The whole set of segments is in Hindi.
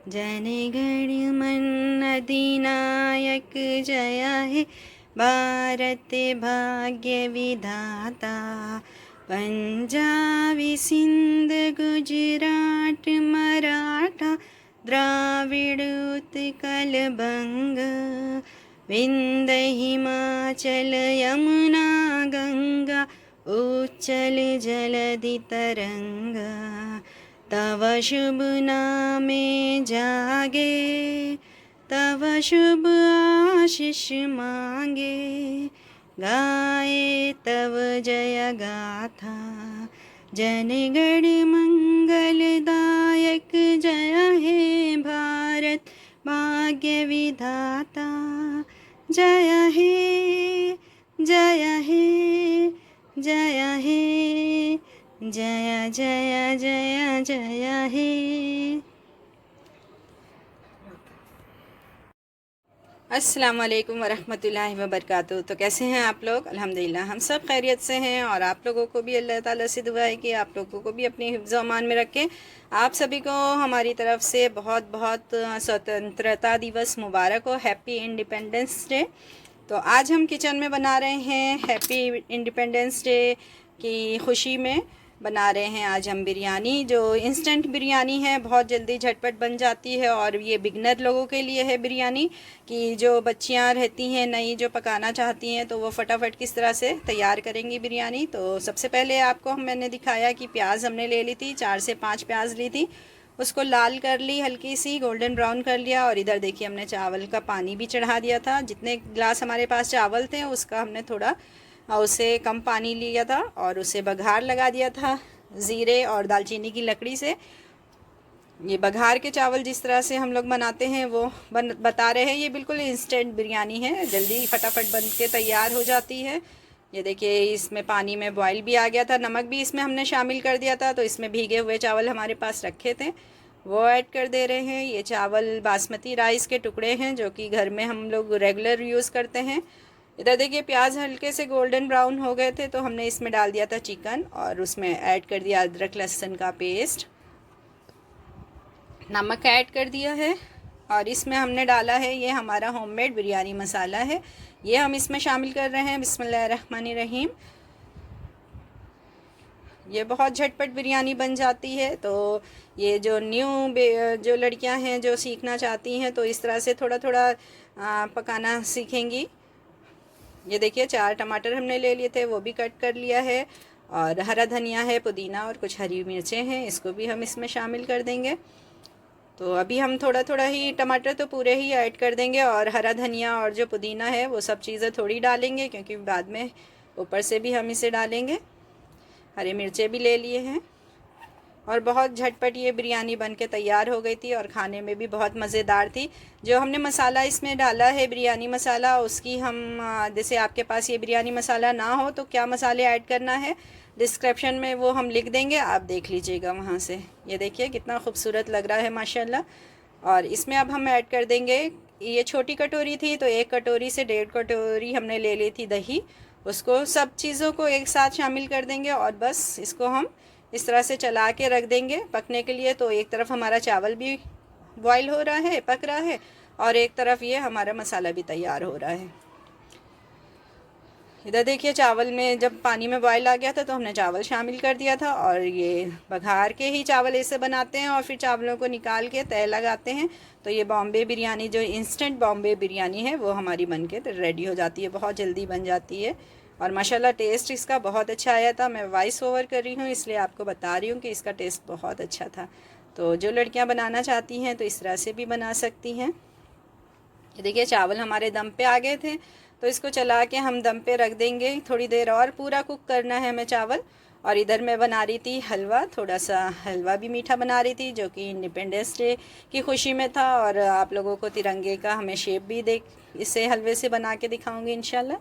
जनगण मन अधिनायक जय हे भारत भाग्य विधाता। पंजाबी सिंध गुजरात मराठा द्राविड़ उत्कल बंग विंध्य हिमाचल यमुना गंगा उच्चल जलधि तरंगा। तव शुभ नामे जागे तव शुभ आशीष मांगे गाए तव जय गाथा। जनगण मंगलदायक जय हे भारत भाग्य विधाता। जय हे जय हे जय हे जय जय जय जय हे। अस्सलाम वालेकुम वरहमतुल्लाहि वबरकातुहू। तो कैसे हैं आप लोग? अल्हम्दुलिल्लाह हम सब खैरियत से हैं और आप लोगों को भी अल्लाह ताला से दुआ है कि आप लोगों को भी अपनी हिफ्ज़ व अमान में रखें। आप सभी को हमारी तरफ से बहुत बहुत स्वतंत्रता दिवस मुबारक हो, हैप्पी इंडिपेंडेंस डे। तो आज हम किचन में बना रहे हैं हैप्पी इंडिपेंडेंस डे की खुशी में बना रहे हैं आज हम बिरयानी, जो इंस्टेंट बिरयानी है, बहुत जल्दी झटपट बन जाती है। और ये बिगनर लोगों के लिए है बिरयानी, कि जो बच्चियां रहती हैं नई, जो पकाना चाहती हैं, तो वो फटाफट किस तरह से तैयार करेंगी बिरयानी। तो सबसे पहले आपको मैंने दिखाया कि प्याज हमने ले ली थी, 4 से 5 प्याज ली थी, उसको लाल कर ली, हल्की सी गोल्डन ब्राउन कर लिया। और इधर देखिए हमने चावल का पानी भी चढ़ा दिया था, जितने गिलास हमारे पास चावल थे उसका हमने थोड़ा उससे कम पानी लिया था और उसे बघार लगा दिया था ज़ीरे और दालचीनी की लकड़ी से। ये बघार के चावल जिस तरह से हम लोग बनाते हैं वो बता रहे हैं। ये बिल्कुल इंस्टेंट बिरयानी है, जल्दी फटाफट बन के तैयार हो जाती है। ये देखिए इसमें पानी में बॉयल भी आ गया था, नमक भी इसमें हमने शामिल कर दिया था। तो इसमें भीगे हुए चावल हमारे पास रखे थे वो ऐड कर दे रहे हैं। ये चावल बासमती राइस के टुकड़े हैं जो कि घर में हम लोग रेगुलर यूज़ करते हैं। इधर देखिए प्याज हल्के से गोल्डन ब्राउन हो गए थे तो हमने इसमें डाल दिया था चिकन और उसमें ऐड कर दिया अदरक लहसुन का पेस्ट, नमक ऐड कर दिया है। और इसमें हमने डाला है ये हमारा होममेड बिरयानी मसाला है, ये हम इसमें शामिल कर रहे हैं। बिस्मिल्लाहिर्रहमानिर्रहीम। ये बहुत झटपट बिरयानी बन जाती है। तो ये जो जो लड़कियां हैं जो सीखना चाहती हैं तो इस तरह से थोड़ा थोड़ा पकाना सीखेंगी। ये देखिए 4 टमाटर हमने ले लिए थे, वो भी कट कर लिया है। और हरा धनिया है, पुदीना और कुछ हरी मिर्चें हैं, इसको भी हम इसमें शामिल कर देंगे। तो अभी हम थोड़ा थोड़ा ही, टमाटर तो पूरे ही ऐड कर देंगे और हरा धनिया और जो पुदीना है वो सब चीज़ें थोड़ी डालेंगे क्योंकि बाद में ऊपर से भी हम इसे डालेंगे। हरी मिर्चें भी ले लिए हैं और बहुत झटपट ये बिरयानी बन के तैयार हो गई थी और खाने में भी बहुत मज़ेदार थी। जो हमने मसाला इसमें डाला है बिरयानी मसाला, उसकी हम जैसे आपके पास ये बिरयानी मसाला ना हो तो क्या मसाले ऐड करना है डिस्क्रिप्शन में वो हम लिख देंगे, आप देख लीजिएगा वहाँ से। ये देखिए कितना खूबसूरत लग रहा है माशाल्लाह। और इसमें अब हम ऐड कर देंगे, ये छोटी कटोरी थी तो 1 कटोरी से 1.5 कटोरी हमने ले ली थी दही, उसको सब चीज़ों को एक साथ शामिल कर देंगे और बस इसको हम इस तरह से चला के रख देंगे पकने के लिए। तो एक तरफ हमारा चावल भी बॉईल हो रहा है, पक रहा है, और एक तरफ ये हमारा मसाला भी तैयार हो रहा है। इधर देखिए चावल में जब पानी में बॉईल आ गया था तो हमने चावल शामिल कर दिया था और ये बघार के ही चावल ऐसे बनाते हैं और फिर चावलों को निकाल के तय लगाते हैं। तो ये बॉम्बे बिरयानी, जो इंस्टेंट बॉम्बे बिरयानी है, वो हमारी बन के रेडी हो जाती है, बहुत जल्दी बन जाती है। और माशाल्लाह टेस्ट इसका बहुत अच्छा आया था। मैं वॉइस ओवर कर रही हूँ इसलिए आपको बता रही हूँ कि इसका टेस्ट बहुत अच्छा था। तो जो लड़कियाँ बनाना चाहती हैं तो इस तरह से भी बना सकती हैं। ये देखिए चावल हमारे दम पे आ गए थे तो इसको चला के हम दम पे रख देंगे थोड़ी देर और, पूरा कुक करना है हमें चावल। और इधर मैं बना रही थी हलवा, थोड़ा सा हलवा भी मीठा बना रही थी जो कि इंडिपेंडेंस डे की खुशी में था। और आप लोगों को तिरंगे का हमें शेप भी इसे हलवे से बना के दिखाऊंगी इंशाल्लाह।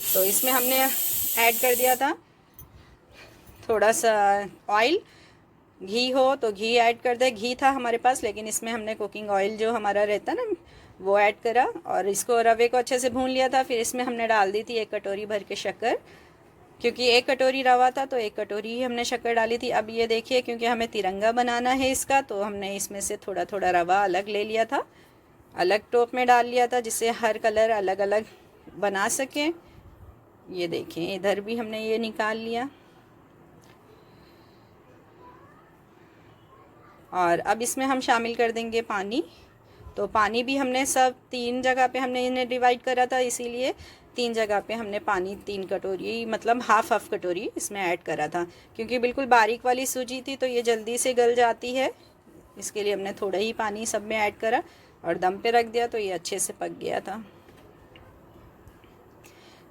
तो इसमें हमने ऐड कर दिया था थोड़ा सा ऑयल, घी हो तो घी ऐड कर दे, घी था हमारे पास लेकिन इसमें हमने कुकिंग ऑयल जो हमारा रहता है ना वो ऐड करा और इसको रवे को अच्छे से भून लिया था। फिर इसमें हमने डाल दी थी 1 कटोरी भर के शक्कर, क्योंकि 1 कटोरी रवा था तो 1 कटोरी ही हमने शक्कर डाली थी। अब ये देखिए, क्योंकि हमें तिरंगा बनाना है इसका, तो हमने इसमें से थोड़ा थोड़ा रवा अलग ले लिया था, अलग टोप में डाल लिया था, जिससे हर कलर अलग अलग बना सकें। ये देखें, इधर भी हमने ये निकाल लिया। और अब इसमें हम शामिल कर देंगे पानी। तो पानी भी हमने सब 3 जगह पे हमने इन्हें डिवाइड करा था, इसीलिए 3 जगह पे हमने पानी 3 कटोरी, मतलब हाफ कटोरी इसमें ऐड करा था। क्योंकि बिल्कुल बारीक वाली सूजी थी तो ये जल्दी से गल जाती है, इसके लिए हमने थोड़ा ही पानी सब में ऐड करा और दम पे रख दिया, तो ये अच्छे से पक गया था।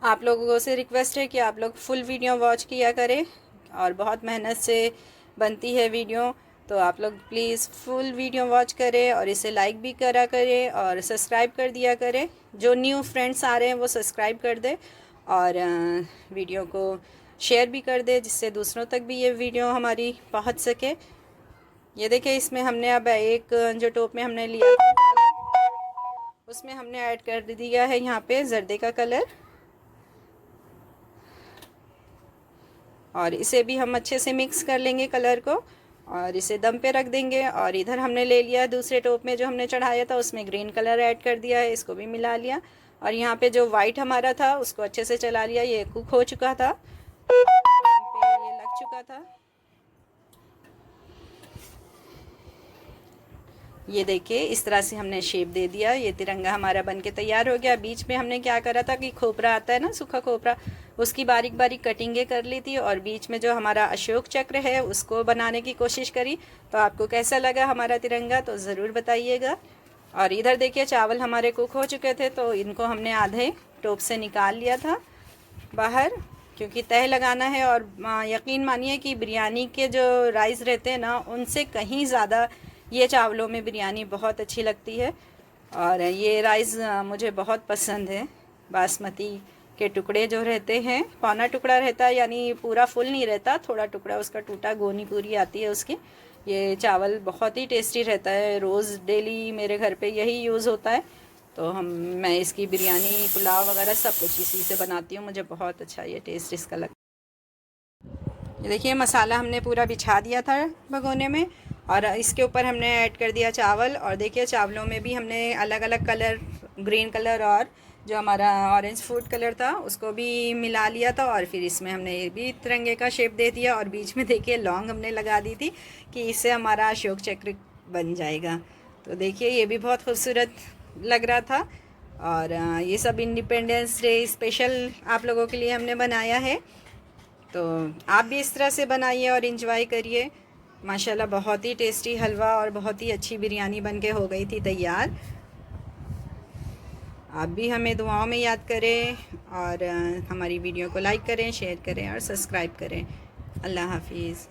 आप लोगों से रिक्वेस्ट है कि आप लोग फुल वीडियो वॉच किया करें, और बहुत मेहनत से बनती है वीडियो, तो आप लोग प्लीज़ फुल वीडियो वॉच करें और इसे लाइक भी करा करें और सब्सक्राइब कर दिया करें। जो न्यू फ्रेंड्स आ रहे हैं वो सब्सक्राइब कर दें और वीडियो को शेयर भी कर दें, जिससे दूसरों तक भी ये वीडियो हमारी पहुंच सके। ये देखिए, इसमें हमने अब एक जो टोप में हमने लिया था उसमें हमने ऐड कर दिया है यहाँ पे जर्दे का कलर, और इसे भी हम अच्छे से मिक्स कर लेंगे कलर को और इसे दम पे रख देंगे। और इधर हमने ले लिया दूसरे टोप में जो हमने चढ़ाया था, उसमें ग्रीन कलर ऐड कर दिया है, इसको भी मिला लिया। और यहाँ पे जो वाइट हमारा था उसको अच्छे से चला लिया, ये कुक हो चुका था, ये लग चुका था। ये देखिए, इस तरह से हमने शेप दे दिया, ये तिरंगा हमारा बनके तैयार हो गया। बीच में हमने क्या करा था कि खोपरा आता है ना, सूखा खोपरा, उसकी बारीक बारीक कटिंगें कर ली थी, और बीच में जो हमारा अशोक चक्र है उसको बनाने की कोशिश करी। तो आपको कैसा लगा हमारा तिरंगा, तो ज़रूर बताइएगा। और इधर देखिए, चावल हमारे कुक हो चुके थे, तो इनको हमने आधे टोप से निकाल लिया था बाहर, क्योंकि तह लगाना है। और यकीन मानिए कि बिरयानी के जो राइस रहते हैं ना, उनसे कहीं ज़्यादा ये चावलों में बिरयानी बहुत अच्छी लगती है। और ये राइस मुझे बहुत पसंद है। बासमती के टुकड़े जो रहते हैं, पौना टुकड़ा रहता है, यानी पूरा फुल नहीं रहता, थोड़ा टुकड़ा उसका टूटा, गोनी पूरी आती है उसकी। ये चावल बहुत ही टेस्टी रहता है, रोज़ डेली मेरे घर पे यही यूज़ होता है। तो मैं इसकी बिरयानी, पुलाव वगैरह सब कुछ इसी से बनाती हूँ, मुझे बहुत अच्छा ये टेस्ट इसका लगता है। ये देखिए, मसाला हमने पूरा बिछा दिया था भगोने में, और इसके ऊपर हमने ऐड कर दिया चावल। और देखिए, चावलों में भी हमने अलग अलग कलर, ग्रीन कलर और जो हमारा ऑरेंज फूड कलर था उसको भी मिला लिया था। और फिर इसमें हमने ये भी तिरंगे का शेप दे दिया, और बीच में देखिए लौंग हमने लगा दी थी कि इससे हमारा अशोक चक्र बन जाएगा। तो देखिए, ये भी बहुत खूबसूरत लग रहा था। और ये सब इंडिपेंडेंस डे स्पेशल आप लोगों के लिए हमने बनाया है, तो आप भी इस तरह से बनाइए और इन्जॉय करिए। माशाल्लाह बहुत ही टेस्टी हलवा और बहुत ही अच्छी बिरयानी बनके हो गई थी तैयार। आप भी हमें दुआओं में याद करें, और हमारी वीडियो को लाइक करें, शेयर करें और सब्सक्राइब करें। अल्लाह हाफिज़।